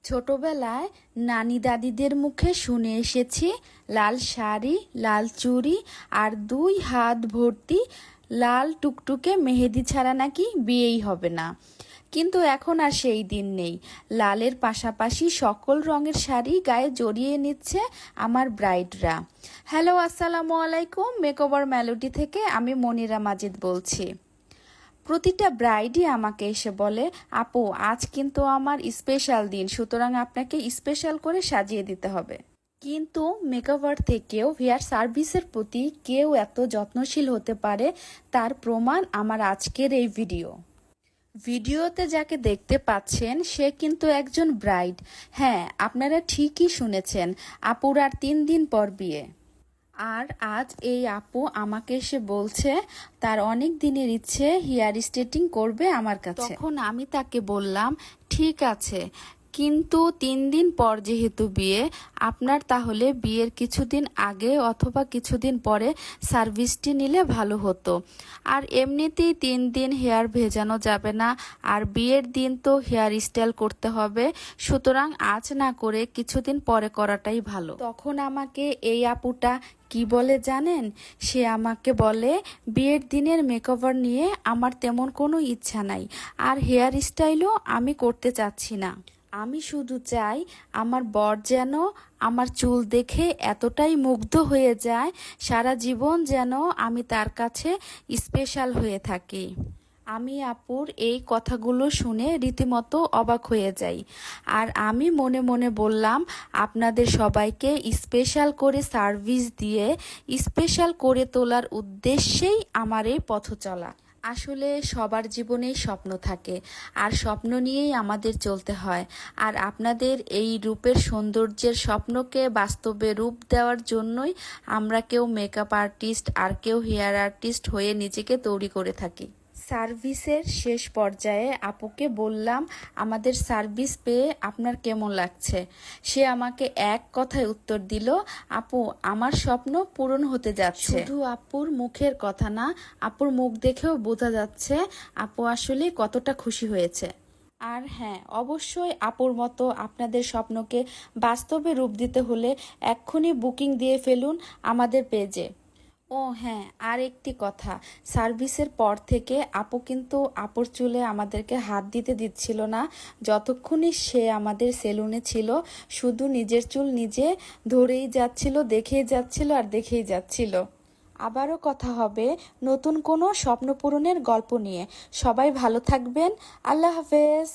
ছোটবেলায় নানি দাদিদের মুখে শুনে এসেছি লাল শাড়ি, লাল চুড়ি আর 2 হাত ভর্তি লাল টুকটুকে মেহেদি ছাড়া নাকি বিয়েই হবে না। কিন্তু এখন আর সেই দিন নেই। লালের পাশাপাশি সকল রঙের শাড়ি গায়ে জড়িয়ে নিচ্ছে আমার ব্রাইডরা। হ্যালো, আসসালামু আলাইকুম। মেকওভার মেলোডি থেকে আমি মনিরা মাজিদ বলছি। প্রতিটা ব্রাইডই আমাকে এসে বলে, আপু আজ কিন্তু আমার স্পেশাল দিন, সুতরাং আপনাকে স্পেশাল করে সাজিয়ে দিতে হবে। কিন্তু মেকওভার থেকেও হেয়ার সার্ভিসের প্রতি কেউ এত যত্নশীল হতে পারে তার প্রমাণ আমার আজকের এই ভিডিওতে যাকে দেখতে পাচ্ছেন সে কিন্তু একজন ব্রাইড। হ্যাঁ, আপনারা ঠিকই শুনেছেন, আপুর আর 3 দিন পর বিয়ে। আর আজ এই আপু আমাকে এসে বলছে তার অনেক দিনের ইচ্ছে হেয়ার স্ট্রেটিং করবে আমার কাছে। তখন আমি তাকে বললাম, ঠিক আছে, কিন্তু 3 দিন পর যেহেতু বিয়ে, আপনার তাহলে বিয়ের কিছুদিন আগে অথবা কিছুদিন পরে সার্ভিসটি নিলে ভালো হতো। আর এমনিতেই 3 দিন হেয়ার ভেজানো যাবে না, আর বিয়ের দিন তো হেয়ার স্টাইল করতে হবে, সুতরাং আজ না করে কিছুদিন পরে করাটাই ভালো। তখন আমাকে এই আপুটা কি বলে জানেন? সে আমাকে বলে, বিয়ের দিনের মেকওভার নিয়ে আমার তেমন কোনো ইচ্ছা নাই, আর হেয়ার স্টাইলও আমি করতে চাচ্ছি না। আমি শুধু চাই আমার বর যেন আমার চুল দেখে এতটাই মুগ্ধ হয়ে যায়, সারা জীবন যেন আমি তার কাছে স্পেশাল হয়ে থাকি। আমি আপুর এই কথাগুলো শুনে রীতিমতো অবাক হয়ে যাই। আর আমি মনে মনে বললাম, আপনাদের সবাইকে স্পেশাল করে সার্ভিস দিয়ে স্পেশাল করে তোলার উদ্দেশ্যেই আমার এই পথ চলা। আসলে সবার জীবনেই স্বপ্ন থাকে, আর স্বপ্ন নিয়েই আমাদের চলতে হয়। আর আপনাদের এই রূপের সৌন্দর্যের স্বপ্নকে বাস্তবে রূপ দেওয়ার জন্যই আমরা কেউ মেকআপ আর্টিস্ট আর কেউ হেয়ার আর্টিস্ট হয়ে নিজেকে তৈরি করে থাকি। সার্ভিসের শেষ পর্যায়ে আপুকে বললাম, আমাদের সার্ভিস পেয়ে আপনার কেমন লাগছে? সে আমাকে এক কথায় উত্তর দিল, আপু আমার স্বপ্ন পূরণ হতে যাচ্ছে। শুধু আপুর মুখের কথা না, আপুর মুখ দেখেও বোঝা যাচ্ছে আপু আসলে কতটা খুশি হয়েছে। আর হ্যাঁ, অবশ্যই আপুর মতো আপনাদের স্বপ্নকে বাস্তবে রূপ দিতে হলে এক্ষুনি বুকিং দিয়ে ফেলুন আমাদের পেজে। ও হ্যাঁ, আর একটি কথা, সার্ভিসের পর থেকে আপু কিন্তু আপুর চুলে আমাদেরকে হাত দিতে দিচ্ছিল না। যতক্ষণই সে আমাদের সেলুনে ছিল, শুধু নিজের চুল নিজে ধরেই যাচ্ছিল, দেখেই যাচ্ছিল আর দেখেই যাচ্ছিল। আবারও কথা হবে নতুন কোনো স্বপ্ন পূরণের গল্প নিয়ে। সবাই ভালো থাকবেন। আল্লাহ হাফেজ।